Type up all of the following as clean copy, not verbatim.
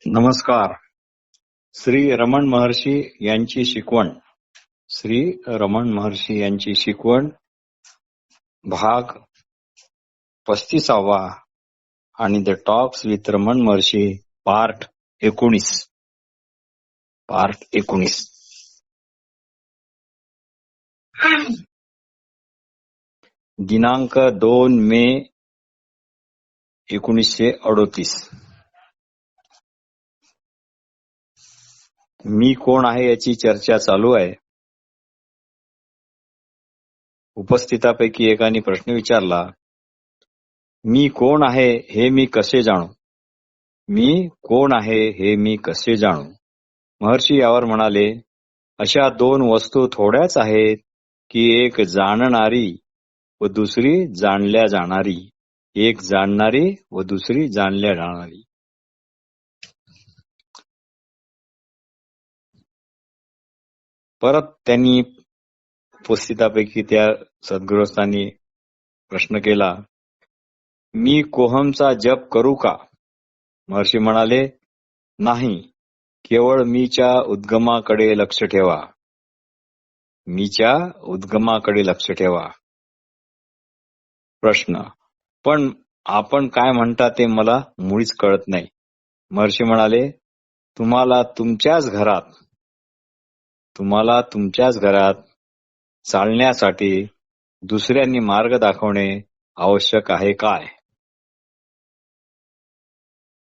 नमस्कार. श्री रमण महर्षी यांची शिकवण. श्री रमण महर्षी यांची शिकवण भाग 35 आणि the talks with Raman Maharshi part 19. दिनांक 2 मे 1938. मी कोण आहे याची चर्चा चालू आहे. उपस्थितापैकी एकाने प्रश्न विचारला, मी कोण आहे हे मी कसे जाणू? मी कोण आहे हे मी कसे जाणू? महर्षी यावर म्हणाले, अशा दोन वस्तू थोड्याच आहेत की एक जाणणारी व दुसरी जाणल्या जाणारी. एक जाणणारी व दुसरी जाणल्या जाणारी. परत त्यांनी उपस्थितापैकी त्या सद्गृहस्थांनी प्रश्न केला, मी कोहमचा जप करू का? महर्षी म्हणाले, नाही, केवळ मीच्या उद्गमाकडे लक्ष ठेवा. मीच्या उद्गमाकडे लक्ष ठेवा. प्रश्न, पण आपण काय म्हणता ते मला मुळीच कळत नाही. महर्षी म्हणाले, तुम्हाला तुमच्याच घरात चालण्यासाठी दुसऱ्यांनी मार्ग दाखवणे आवश्यक आहे काय?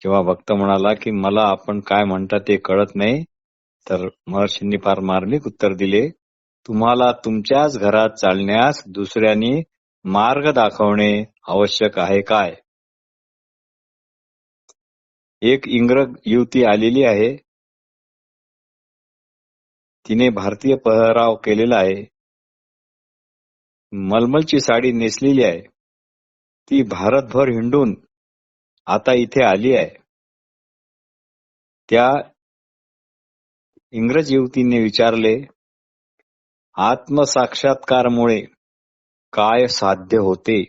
जेव्हा भक्त म्हणाला की मला आपण काय म्हणता ते कळत नाही, तर महर्षींनी फार मार्मिक उत्तर दिले, तुम्हाला तुमच्याच घरात चालण्यास दुसऱ्यांनी मार्ग दाखवणे आवश्यक आहे काय? एक इंग्रज युवती आलेली आहे. तिने भारतीय पहराव केलेला आहे. मलमलची साडी नेसलेली आहे. ती भारतभर हिंडून आता इथे आली आहे. त्या इंग्रज युवतीने विचारले, आत्मसाक्षात्कारमुळे काय साध्य होते?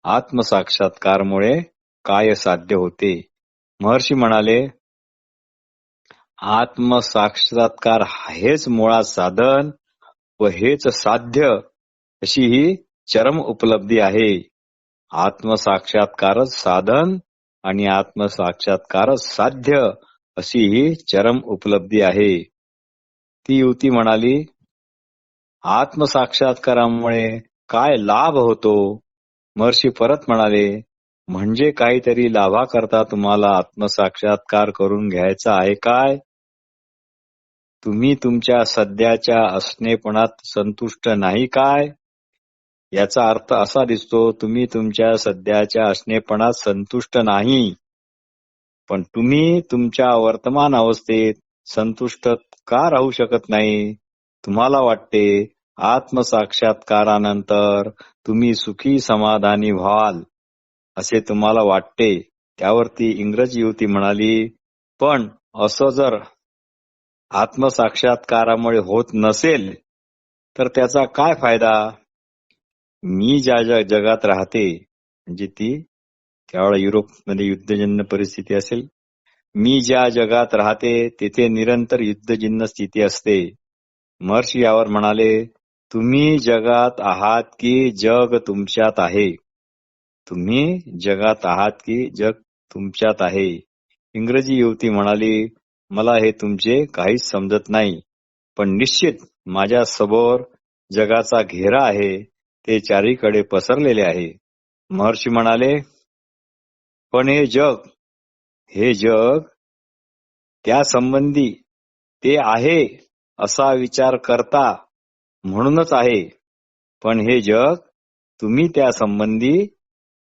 आत्मसाक्षात्कारमुळे काय साध्य होते? महर्षी म्हणाले, आत्मसाक्षात्कार हेच मुळात साधन व हेच साध्य अशी ही चरम उपलब्धी आहे. आत्मसाक्षात्कारच साधन आणि आत्मसाक्षात्कारच साध्य अशी ही चरम उपलब्धी आहे. ती युवती म्हणाली, आत्मसाक्षात्कारामुळे काय लाभ होतो? महर्षी परत म्हणाले, म्हणजे काहीतरी लाभाकरता तुम्हाला आत्मसाक्षात्कार करून घ्यायचा आहे काय? तुम्ही तुमच्या सध्याच्या असणेपणात संतुष्ट नाही काय? याचा अर्थ असा दिसतो, तुम्ही तुमच्या सध्याच्या असणेपणात संतुष्ट नाही, पण तुम्ही तुमच्या वर्तमान अवस्थेत संतुष्ट का राहू शकत नाही? तुम्हाला वाटते आत्मसाक्षात्कारानंतर तुम्ही सुखी समाधानी व्हाल असे तुम्हाला वाटते. त्यावरती इंग्रज युवती म्हणाली, पण असं जर आत्मसाक्षात्कारामुळे होत नसेल तर त्याचा काय फायदा? मी ज्या जगात राहते, म्हणजे ती त्यावेळेला युरोपमध्ये युद्धजन्य परिस्थिती असेल, मी ज्या जगात राहते तेथे निरंतर युद्धजन्य स्थिती असते. महर्षी यावर म्हणाले, तुम्ही जगात आहात की जग तुमच्यात आहे? तुम्ही जगात आहात की जग तुमच्यात आहे? इंग्रजी युवती म्हणाली, मला हे तुमचे काहीच समजत नाही, पण निश्चित माझ्या समोर जगाचा घेरा आहे, ते चारीकडे पसरलेले आहे. महर्षी म्हणाले, पण हे जग त्या संबंधी ते आहे असा विचार करता म्हणूनच आहे. पण हे जग तुम्ही त्या संबंधी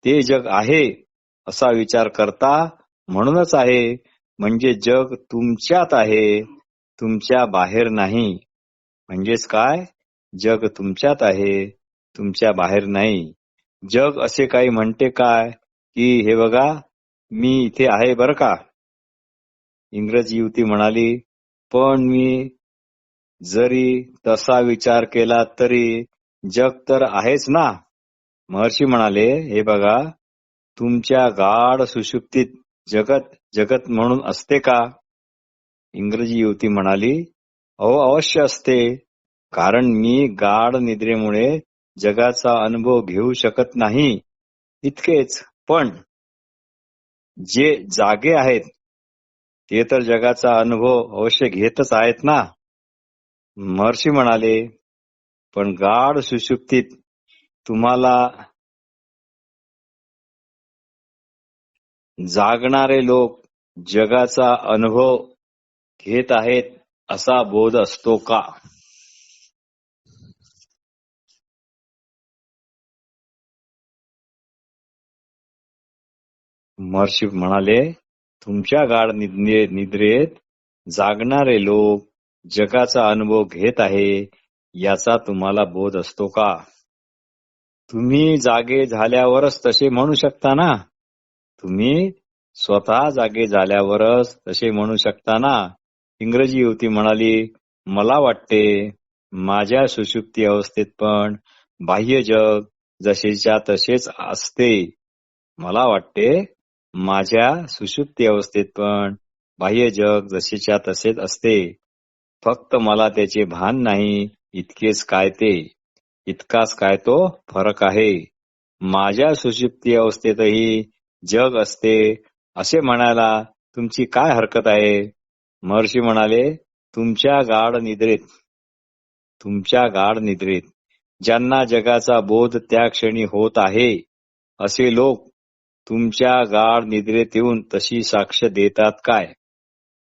ते जग आहे असा विचार करता म्हणूनच आहे. म्हणजे जग तुमच्यात आहे, तुमच्या बाहेर नाही. म्हणजेच काय? जग तुमच्यात आहे, तुमच्या बाहेर नाही. जग असे काही म्हणते काय की हे बघा मी इथे आहे बरं का? इंग्रज युवती म्हणाली, पण मी जरी तसा विचार केला तरी जग तर आहेच ना. महर्षी म्हणाले, हे बघा, तुमच्या गाढ सुषुप्तीत जगत जगत म्हणून असते का? इंग्रजी युवती म्हणाली, अहो अवश्य असते, कारण मी गाढ निद्रेमुळे जगाचा अनुभव घेऊ शकत नाही इतकेच. पण जे जागे आहेत ते तर जगाचा अनुभव अवश्य घेतच आहेत ना. महर्षी म्हणाले, पण गाढ सुषुप्तीत तुम्हाला जागणारे लोक जगाचा अनुभव घेत आहेत असा बोध असतो का? महर्षी म्हणाले, तुमच्या गाढ निद्रेत जागणारे लोक जगाचा अनुभव घेत आहे याचा तुम्हाला बोध असतो का? तुम्ही जागे झाल्यावरच तसे म्हणू शकता ना. तुम्ही स्वतः जागे झाल्यावरच तसे म्हणू शकता ना. इंग्रजी युवती म्हणाली, मला वाटते माझ्या सुषुप्ती अवस्थेत पण बाह्य जग जसेच्या तसेच असते. मला वाटते माझ्या सुषुप्ती अवस्थेत पण बाह्य जग जसेच्या तसेच असते. फक्त मला त्याचे भान नाही इतकेच काय ते. इतकाच काय तो फरक आहे. माझ्या सुषुप्ती अवस्थेतही जग असते असे म्हणायला तुमची काय हरकत आहे? महर्षी म्हणाले, तुमच्या गाढ निद्रेत ज्यांना जगाचा बोध त्या क्षणी होत आहे असे लोक तुमच्या गाढ निद्रेत येऊन तशी साक्ष देतात काय?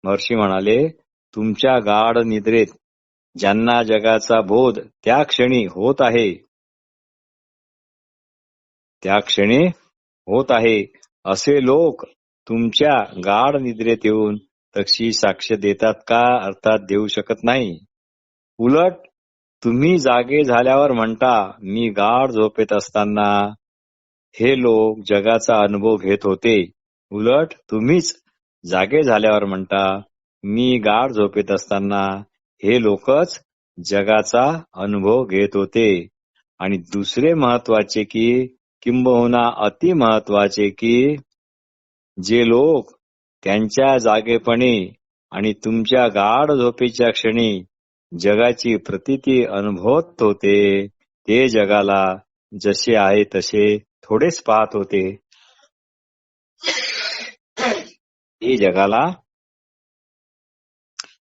महर्षी म्हणाले, तुमच्या गाढ निद्रेत ज्यांना जगाचा बोध त्या क्षणी होत आहे असे लोक तुमच्या गाढ निद्रेत येऊन तशी साक्ष देतात का? अर्थात देऊ शकत नाही. उलट तुम्ही जागे झाल्यावर म्हणता, मी गाढ झोपेत असताना हे लोक जगाचा अनुभव घेत होते. उलट तुम्हीच जागे झाल्यावर म्हणता, मी गाढ झोपेत असताना हे लोकच जगाचा अनुभव घेत होते. आणि दुसरे महत्वाचे की किंबहुना अति महत्वाचे की जे लोक त्यांच्या जागेपणी आणि तुमच्या गाढ झोपेच्या क्षणी जगाची प्रतीती अनुभवत होते ते जगाला जसे आहे तसे थोडेच पाहत होते. ते जगाला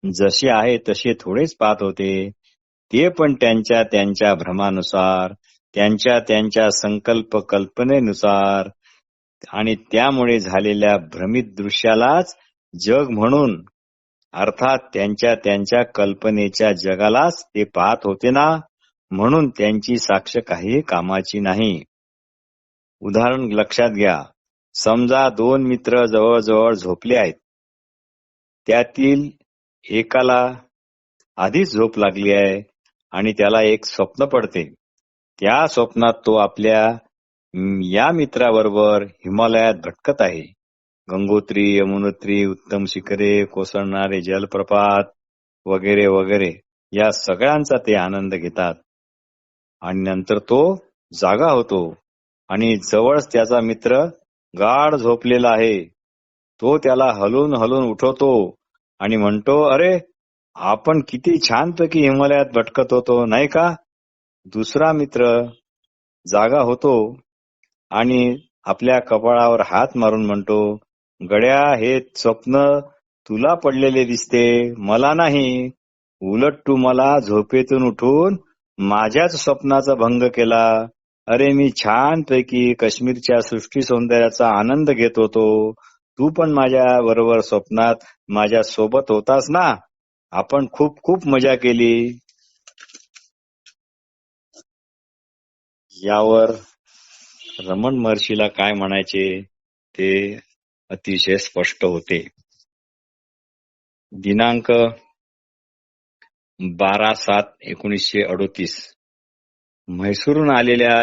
जसे आहे तसे थोडेच पाहत होते. ते पण त्यांच्या त्यांच्या भ्रमानुसार, त्यांच्या त्यांच्या संकल्प कल्पनेनुसार आणि त्यामुळे झालेल्या भ्रमित दृश्यालाच जग म्हणून, अर्थात त्यांच्या त्यांच्या कल्पनेच्या जगालाच ते पाहत होते ना. म्हणून त्यांची साक्ष काही कामाची नाही. उदाहरण लक्षात घ्या. समजा दोन मित्र जवळजवळ झोपले आहेत. त्यातील एकाला आधीच झोप लागली आहे आणि त्याला एक स्वप्न पडते. त्या स्वप्नात तो आपल्या या मित्राबरोबर हिमालयात भटकत आहे. गंगोत्री, यमुनोत्री, उत्तम शिखरे, कोसळणारे जलप्रपात वगैरे वगैरे या सगळ्यांचा ते आनंद घेतात. आणि नंतर तो जागा होतो आणि जवळच त्याचा मित्र गाढ झोपलेला आहे. तो त्याला हलवून हलवून उठवतो आणि म्हणतो, अरे आपण किती छानपैकी हिमालयात भटकत होतो नाही का? दुसरा मित्र जागा होतो आणि आपल्या कपाळावर हात मारून म्हणतो, गड्या हे स्वप्न तुला पडलेले दिसते, मला नाही. उलट तू मला झोपेतून उठून माझ्याच स्वप्नाचा भंग केला. अरे मी छानपैकी काश्मीरच्या सृष्टी सौंदर्याचा आनंद घेत होतो. तू पण माझ्या बरोबर स्वप्नात माझ्या सोबत होतास ना. आपण खूप खूप मजा केली. यावर रमण महर्षीला काय म्हणायचे ते अतिशय स्पष्ट होते. दिनांक 12/7/1938 म्हैसूरहून आलेल्या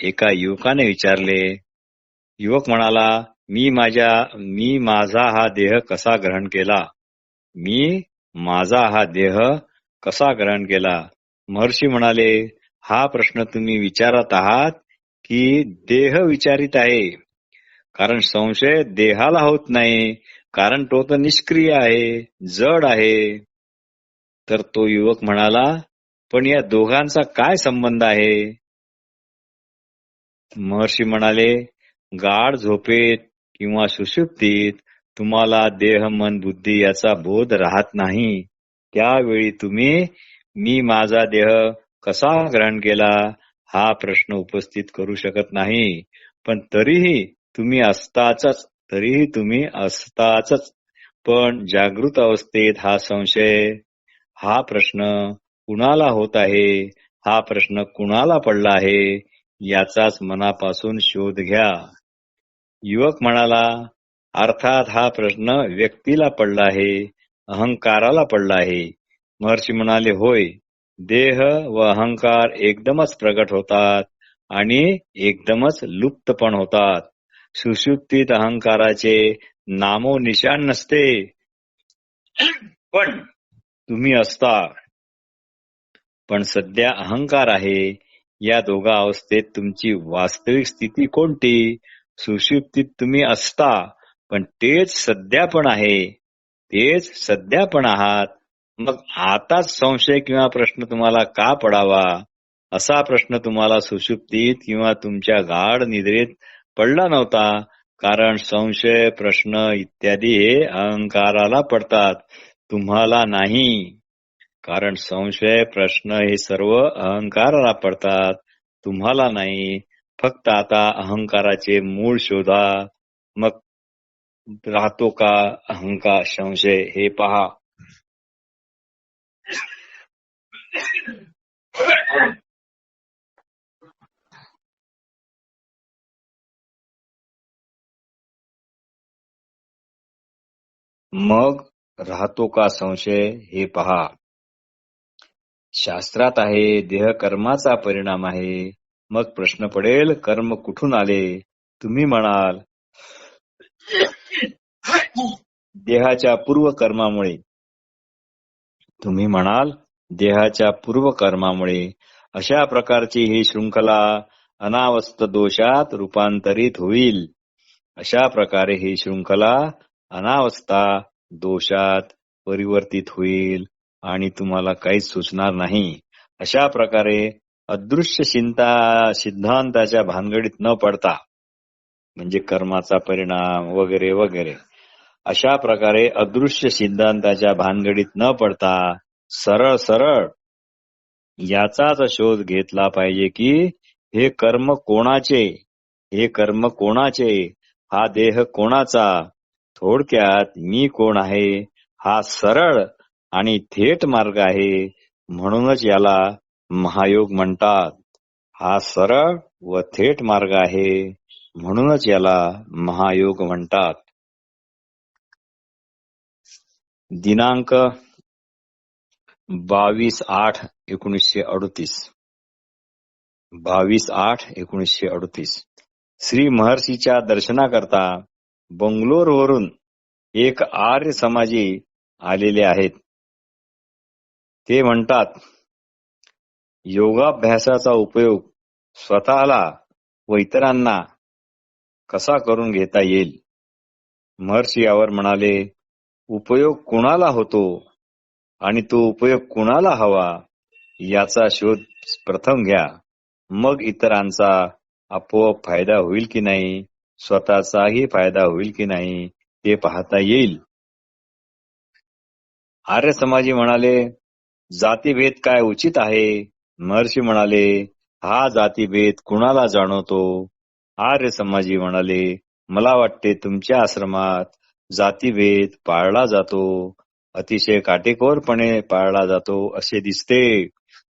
एका युवकाने विचारले. युवक म्हणाला, मी माझा हा देह कसा ग्रहण केला? महर्षी म्हणाले, हा प्रश्न तुम्ही विचारत आहात ही देह विचारित आहे. कारण संशय देहाला होत नाही, कारण तो तर निष्क्रिय आहे, जड आहे. तर तो युवक म्हणाला, पण या दोघांचा काय संबंध आहे? महर्षी म्हणाले, गाढ झोपेत किंवा सुषुप्तीत तुम्हाला देह मन बुद्धी याचा बोध राहत नाही. त्यावेळी तुम्ही मी माझा देह कसा ग्रहण केला हा प्रश्न उपस्थित करू शकत नाही. पण तरीही तुम्ही असताच. पण जागृत अवस्थेत हा प्रश्न कुणाला होत आहे, हा प्रश्न कुणाला पडला आहे याचाच मनापासून शोध घ्या. युवक म्हणाला, अर्थात हा प्रश्न व्यक्तीला पडला आहे, अहंकाराला पडला आहे. महर्षी म्हणाले, होय, देह व अहंकार एकदमच प्रगट होतात आणि एकदमच लुप्त पण होतात. सुषुप्तीत अहंकाराचे नामोनिशाण नसते, पण तुम्ही असता. पण सध्या अहंकार आहे. या दोघा अवस्थेत तुमची वास्तविक स्थिती कोणती? सुषुप्तीत तुम्ही असता, पण तेच सध्या पण आहे, तेच सध्या पण आहात. मग आताच संशय किंवा प्रश्न तुम्हाला का पडावा? असा प्रश्न तुम्हाला सुषुप्तीत किंवा तुमच्या गाढ निद्रेत पडला नव्हता. कारण संशय प्रश्न इत्यादी हे अहंकाराला पडतात, तुम्हाला नाही. कारण संशय प्रश्न हे सर्व अहंकाराला पडतात, तुम्हाला नाही. फक्त आता अहंकाराचे मूळ शोधा, मग राहतो का अहंकार संशय हे पहा. मग राहतो का संशय हे पहा. शास्त्रात आहे देह कर्माचा परिणाम आहे. मग प्रश्न पडेल कर्म कुठून आले? तुम्ही म्हणाल देहाच्या पूर्वकर्मामुळे. तुम्ही म्हणाल देहाच्या पूर्वकर्मामुळे. अशा प्रकारची ही शृंखला अनावस्थ दोषात रूपांतरित होईल. अशा प्रकारे ही शृंखला अनावस्था दोषात परिवर्तित होईल आणि तुम्हाला काहीच सुचणार नाही. अशा प्रकारे अदृश्य सिद्धांताच्या भानगडीत न पडता, म्हणजे कर्माचा परिणाम वगैरे वगैरे, अशा प्रकारे अदृश्य सिद्धांताच्या भानगडीत न पडता सरळ सरळ याचाच शोध घेतला पाहिजे की हे कर्म कोणाचे, हे कर्म कोणाचे, हा देह कोणाचा. थोडक्यात मी कोण आहे हा सरळ आणि थेट मार्ग आहे. म्हणूनच याला महायोग म्हणतात. हा सरळ व थेट मार्ग आहे, म्हणूनच याला महायोग म्हणतात. दिनांक 22/8/1938. 22/8/1938. श्री महर्षीच्या दर्शनाकरता बंगलोरवरून एक आर्य समाजी आलेले आहेत. ते म्हणतात, योगाभ्यासाचा उपयोग स्वतःला व इतरांना कसा करून घेता येईल? महर्षी यावर म्हणाले, उपयोग कुणाला होतो आणि तो उपयोग कुणाला हवा याचा शोध प्रथम घ्या. मग इतरांचा आपोआप फायदा होईल की नाही, स्वतःचाही फायदा होईल की नाही ते पाहता येईल. आर्य समाजी म्हणाले, जातीभेद काय उचित आहे? महर्षी म्हणाले, हा जातीभेद कुणाला जाणवतो? आर्य समाजी म्हणाले, मला वाटते तुमच्या आश्रमात जातीभेद पाळला जातो, अतिशय काटेकोरपणे पाळला जातो असे दिसते.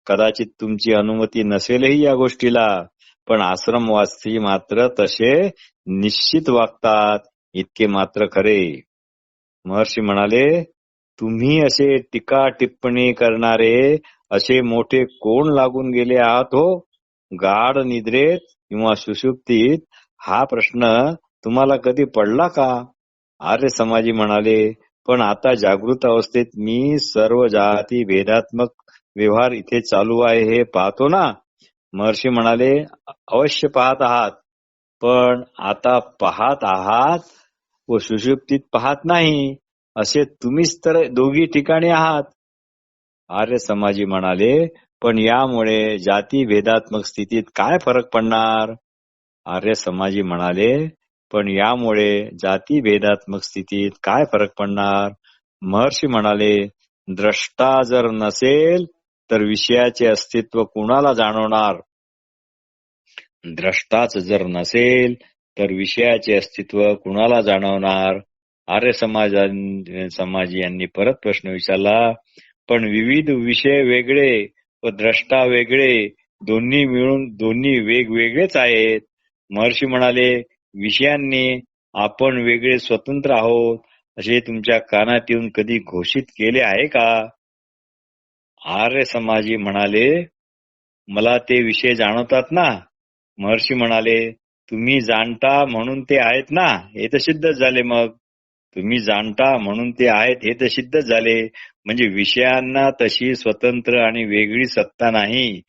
कदाचित तुमची अनुमती नसेलही या गोष्टीला, पण आश्रमवासी मात्र तसे निश्चित वागतात, इतके मात्र खरे. महर्षी म्हणाले, तुम्ही असे टीका टिप्पणी करणारे असे मोठे कोण लागून गेले आहात हो? गाढ निद्रेत किंवा सुषुप्तीत हा प्रश्न तुम्हाला कधी पडला का? आर्य समाजी म्हणाले, पण आता जागृत अवस्थेत मी सर्व जाती भेदात्मक व्यवहार इथे चालू आहे हे पाहतो ना. महर्षी म्हणाले, अवश्य पाहत आहात, पण आता पाहत आहात व सुषुप्तीत पाहत नाही, असे तुम्हीच तर दोघी ठिकाणी आहात. आर्य समाजी म्हणाले, पण यामुळे जाती भेदात्मक स्थितीत काय फरक पडणार? आर्य समाजी म्हणाले, पण यामुळे जाती भेदात्मक स्थितीत काय फरक पडणार? महर्षी म्हणाले, द्रष्टा जर नसेल तर विषयाचे अस्तित्व कुणाला जाणवणार? द्रष्टाच जर नसेल तर विषयाचे अस्तित्व कुणाला जाणवणार? आर्य समाजी यांनी परत प्रश्न विचारला, पण विविध विषय वेगळे व द्रष्टा वेगळे, दोन्ही मिळून दोन्ही वेगवेगळेच आहेत. महर्षी म्हणाले, विषयांनी आपण वेगळे स्वतंत्र आहोत असे तुमच्या कानात येऊन कधी घोषित केले आहे का? आर्य समाजी म्हणाले, मला ते विषय जाणवतात ना. महर्षी म्हणाले, तुम्ही जाणता म्हणून ते आहेत ना, हे तर सिद्धच झाले. मग तुम्ही जाणता म्हणून ते आहेत हे तर सिद्धच झाले. म्हणजे विषयांना तशी स्वतंत्र आणि वेगळी सत्ता नाही,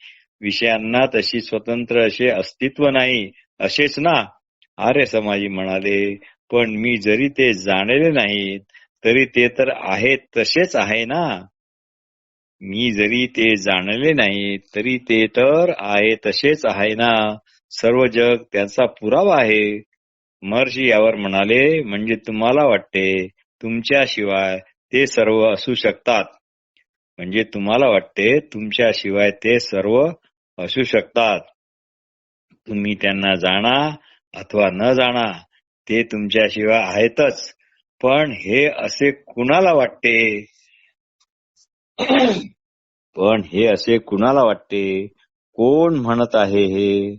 विषयांना तशी स्वतंत्र असे अस्तित्व नाही, असेच ना. आर्य समाजी म्हणाले, पण मी जरी ते जाणले नाहीत तरी ते तर आहेत तसेच आहे ना. मी जरी ते जाणले नाही तरी ते तर आहे तसेच आहे ना. सर्व जग त्याचा पुरावा आहे. महर्षी यावर म्हणाले, म्हणजे तुम्हाला वाटते तुमच्याशिवाय ते सर्व असू शकतात. म्हणजे तुम्हाला वाटते तुमच्याशिवाय ते सर्व असू शकतात. तुम्ही त्यांना जाणा अथवा न जाणा, ते तुमच्याशिवाय आहेतच. पण हे असे कुणाला वाटते? पण हे असे कुणाला वाटते? कोण म्हणत आहे हे?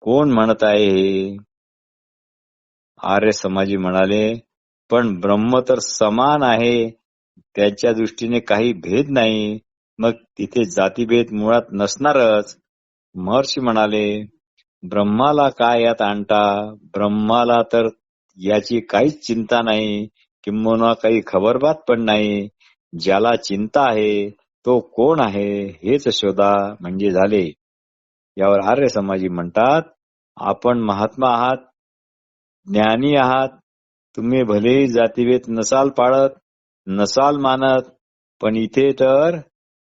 कोण म्हणत आहे हे? आर्य समाजी म्हणाले, पण ब्रह्म तर समान आहे, त्याच्या दृष्टीने काही भेद नाही, मग तिथे जातीभेद मुळात नसणारच. महर्षी म्हणाले, ब्रह्माला काय यात आणता? ब्रह्माला तर याची काहीच चिंता नाही, किंबहुना काही खबरबात पण नाही. ज्याला चिंता आहे तो कोण आहे हेच शोधा म्हणजे झाले. यावर आर्य समाजी म्हणतात, आपण महात्मा आहात, ज्ञानी आहात, तुम्ही भलेही जातीभेद नसाल पाळत, नसाल मानत, पण इथे तर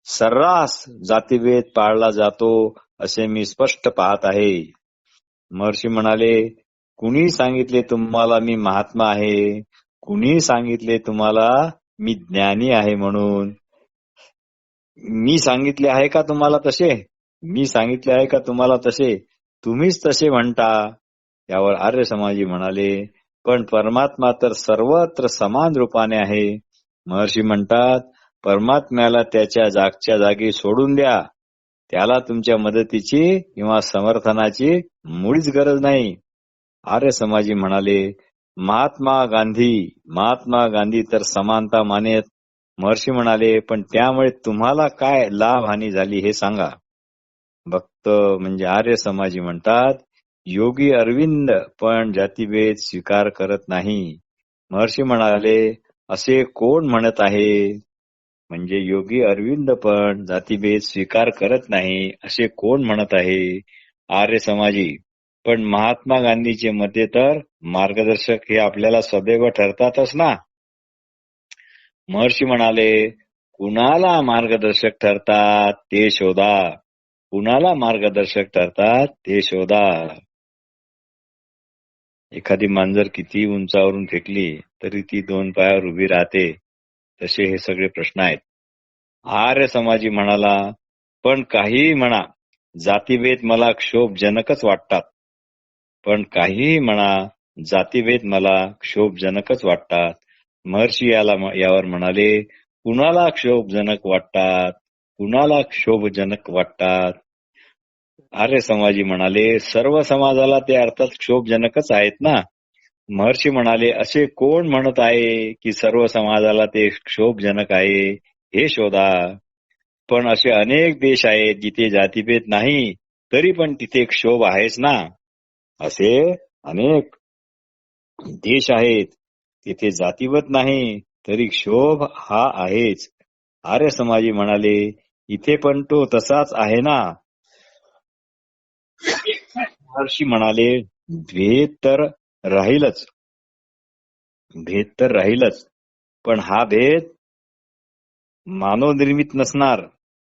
सर्रास जातीभेद पाळला जातो असे मी स्पष्ट पाहत आहे. महर्षी म्हणाले, कुणी सांगितले तुम्हाला मी महात्मा आहे? कुणी सांगितले तुम्हाला मी ज्ञानी आहे म्हणून? मी सांगितले आहे का तुम्हाला तसे? मी सांगितले आहे का तुम्हाला तसे? तुम्हीच तसे म्हणता. यावर आर्य समाजी म्हणाले, पण परमात्मा तर सर्वत्र समान रूपाने आहे. महर्षी म्हणतात, परमात्म्याला त्याच्या जागच्या जागी सोडून द्या. त्याला तुमच्या मदतीची किंवा समर्थनाची मुळीच गरज नाही. आर्य समाजी म्हणाले, महात्मा गांधी तर समानता मानेत. महर्षी म्हणाले, पण त्यामुळे तुम्हाला काय लाभ हानी झाली हे सांगा. भक्त म्हणजे आर्य समाजी म्हणतात, योगी अरविंद पण जातीभेद स्वीकार करत नाही. महर्षी म्हणाले, असे कोण म्हणत आहे? म्हणजे योगी अरविंद पण जातीभेद स्वीकार करत नाही असे कोण म्हणत आहे? आर्य समाजी, पण महात्मा गांधीचे मते तर मार्गदर्शक हे आपल्याला सदैव ठरतातच ना. महर्षी म्हणाले, कुणाला मार्गदर्शक ठरतात ते शोधा. कुणाला मार्गदर्शक ठरतात ते शोधा. एखादी मांजर किती उंचावरून फेकली तरी ती 2 पायावर उभी राहते, तसे हे सगळे प्रश्न आहेत. आर्य समाजी म्हणाला, पण काहीही म्हणा, जातीभेद मला क्षोभजनकच वाटतात. पण काहीही म्हणा, जातीभेद मला क्षोभजनकच वाटतात. महर्षी यावर म्हणाले, कुणाला क्षोभजनक वाटतात? कुणाला क्षोभजनक वाटतात? आर्य समाजी म्हणाले, सर्व समाजाला ते अर्थात क्षोभजनकच आहेत ना. महर्षी म्हणाले, असे कोण म्हणत आहे की सर्व समाजाला ते क्षोभजनक आहे हे शोधा. पण असे अनेक देश आहेत जिथे जातीभेद नाही तरी पण तिथे क्षोभ आहेच ना. असे अनेक देश आहेत तिथे जातीभेद नाही तरी क्षोभ हा आहेच. आर्य समाजी म्हणाले, इथे पण तो तसाच आहे ना. महर्षी म्हणाले, भेद तर राहीलच, भेद तर राहीलच, पण हा भेद मानवनिर्मित नसणार.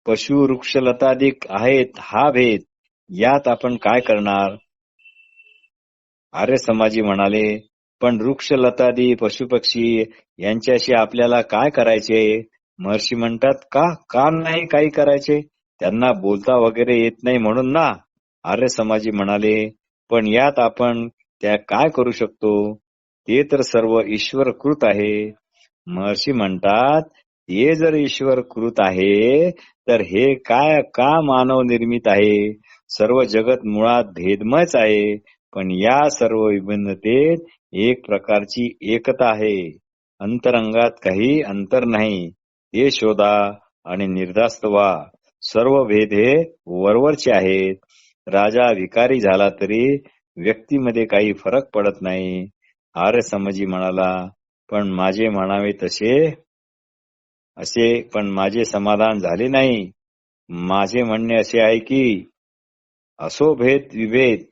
पशु वृक्ष लतादिक आहेत हा भेद, यात आपण काय करणार? आर्य समाजी म्हणाले, पण वृक्ष लतादी पशुपक्षी यांच्याशी आपल्याला काय करायचे? महर्षी म्हणतात, का नाही काही करायचे? त्यांना बोलता वगैरे येत नाही म्हणून ना. आर्य समाजी म्हणाले, पण यात आपण त्या काय करू शकतो? ते तर सर्व ईश्वर कृत आहे. महर्षी म्हणतात, हे जर ईश्वर कृत आहे तर हे काय का मानव निर्मित आहे? सर्व जगत मुळात भेदमयच आहे, पण या सर्व विभिन्नतेत एक प्रकारची एकता आहे. अंतरंगात काही अंतर नाही, हे शोधा आणि निर्धास्त व्हा. सर्व भेद हे वरवरचे आहेत. राजा भिकारी झाला तरी व्यक्तीमध्ये काही फरक पडत नाही. आर्य समजी म्हणाला, पण माझे म्हणावे पण माझे समाधान झाले नाही. माझे म्हणणे असे आहे की असो भेद विभेद,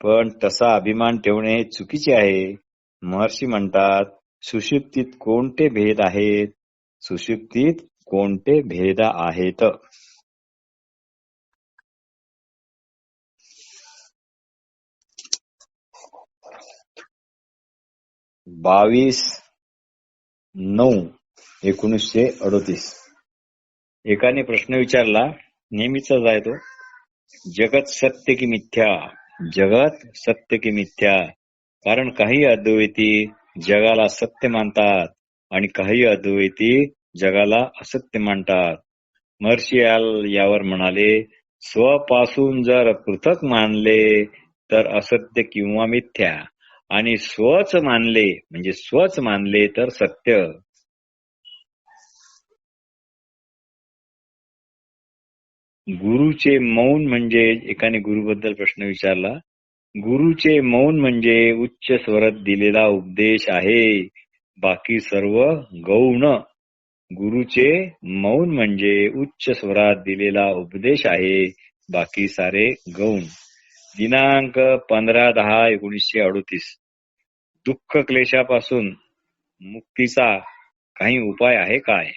पण तसा अभिमान ठेवणे हे चुकीचे आहे. महर्षी म्हणतात, सुषुप्तीत कोणते भेद आहेत? सुषुप्तीत कोणते भेद आहेत? 22/9/1938. एकाने प्रश्न विचारला, नेहमीचाच आहे तो, जगत सत्य की मिथ्या? जगत सत्य की मिथ्या? कारण काही अद्वैती जगाला सत्य मानतात आणि काही अद्वैती जगाला असत्य मानतात. महर्षी यावर म्हणाले, स्वपासून जर पृथक मानले तर असत्य किंवा मिथ्या, आणि स्वच मानले तर सत्य. गुरुचे मौन म्हणजे, एकाने गुरुबद्दल प्रश्न विचारला, गुरुचे मौन म्हणजे उच्च स्वरात दिलेला उपदेश आहे, बाकी सर्व गौण. गुरुचे मौन म्हणजे उच्च स्वरात दिलेला उपदेश आहे, बाकी सारे गौण. दिनांक 15/10/1938. दुःख क्लेशापासून मुक्तीचा काही उपाय आहे काय?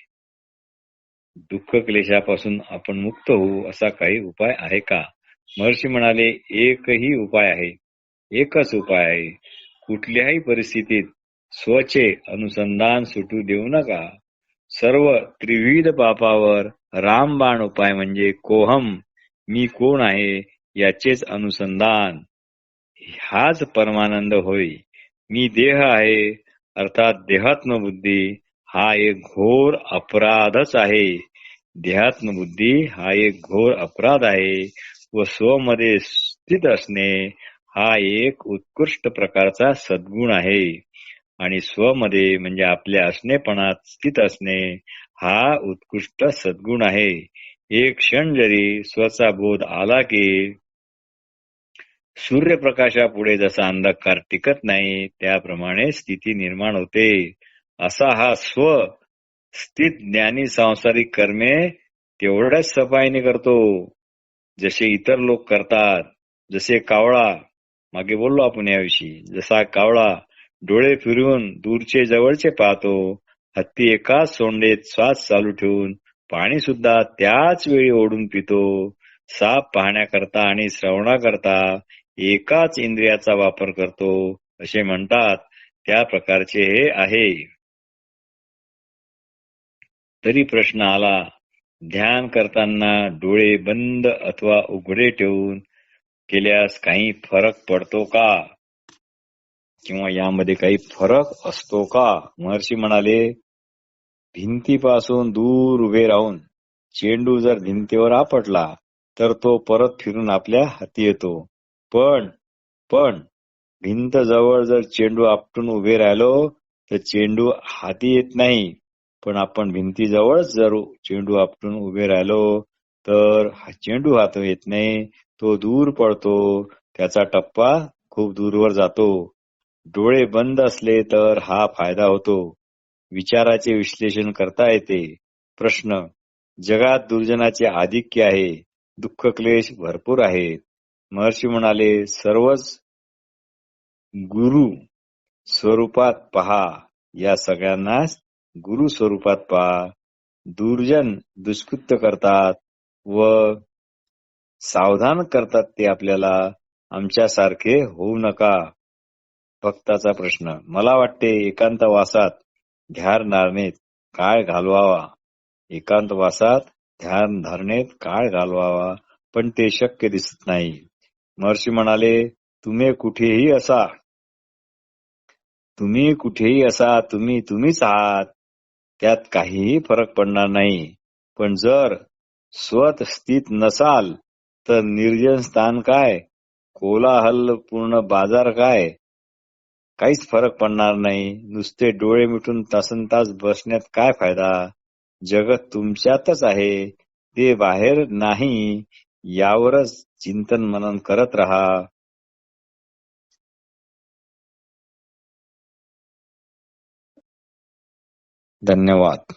दुःख क्लेशापासून आपण मुक्त होऊ असा काही उपाय आहे का? महर्षी म्हणाले, एकही उपाय आहे, एकच उपाय आहे. कुठल्याही परिस्थितीत स्वचे अनुसंधान सुटू देऊ नका. सर्व त्रिविध पापावर रामबाण उपाय म्हणजे कोहम, मी कोण आहे याचेच अनुसंधान. हाच परमानंद होय. मी देह आहे अर्थात देहात्मबुद्धी हा एक घोर अपराधच आहे. देहात्मबुद्धी हा एक घोर अपराध आहे व स्वमध्ये स्थित असणे हा एक उत्कृष्ट प्रकारचा सद्गुण आहे. आणि स्वमध्ये म्हणजे आपल्या असणेपणात स्थित असणे हा उत्कृष्ट सद्गुण आहे. एक क्षण जरी स्वचा बोध आला की सूर्यप्रकाशापुढे जसा अंधकार टिकत नाही त्याप्रमाणे स्थिती निर्माण होते. असा हा स्व स्थित ज्ञानी सांसारिक कर्मे तेवढ्याच सफाईने करतो जसे इतर लोक करतात. जसे कावळा, मागे बोललो आपण याविषयी, जसा कावळा डोळे फिरवून दूरचे जवळचे पाहतो, हत्ती एकाच सोंडेत श्वास चालू ठेवून पाणी सुद्धा त्याच वेळी ओढून पितो, साप पाहण्याकरता आणि श्रवणाकरता एकाच इंद्रियाचा वापर करतो, असे म्हणतात, त्या प्रकारचे हे आहे. तरी प्रश्न आला, ध्यान करताना डोळे बंद अथवा उघडे ठेवून केल्यास काही फरक पडतो का? किंवा यामध्ये काही फरक असतो का? महर्षी म्हणाले, भिंतीपासून दूर उभे राहून चेंडू जर भिंतीवर आपटला तर तो परत फिरून आपल्या हाती येतो. पण भिंत जवळ जर चेंडू आपटून उभे राहिलो तर चेंडू हाती येत नाही. पण आपण भिंतीजवळच जर चेंडू आपटून उभे राहिलो तर चेंडू हाती येत नाही, तो दूर पडतो, त्याचा टप्पा खूप दूरवर जातो. डोळे बंद असले तर हा फायदा होतो. विचाराचे विश्लेषण करता येते. प्रश्न, जगात दुर्जनाचे आधिक्य आहे, दुःख क्लेश भरपूर आहेत. महर्षी म्हणाले, सर्वच गुरु स्वरूपात पहा. या सगळ्यांनाच गुरु स्वरूपात पहा. दुर्जन दुष्कृत्य करतात व सावधान करतात ते आपल्याला आमच्यासारखे होऊ नका. भक्ताचा प्रश्न. मला वाटते एकांतवासात ध्यान धारणेत काळ घालवावा. एकांतवासात ध्यान धारणेत काळ घालवावा, पण ते शक्य दिसत नाही. महर्षी म्हणाले, तुम्ही कुठेही असा, तुम्ही तुम्हीच आहात. त्यात काहीही फरक पडणार नाही. पण जर स्वत स्थित नसाल तर निर्जन स्थान काय, कोलाहल पूर्ण बाजार काय, काहीच फरक पडणार नाही. नुसते डोळे मिटून तासनतास बसण्यात काय फायदा. जगत तुमच्यातच आहे, ते बाहेर नाही. यावरच चिंतन मनन करत राहा. धन्यवाद.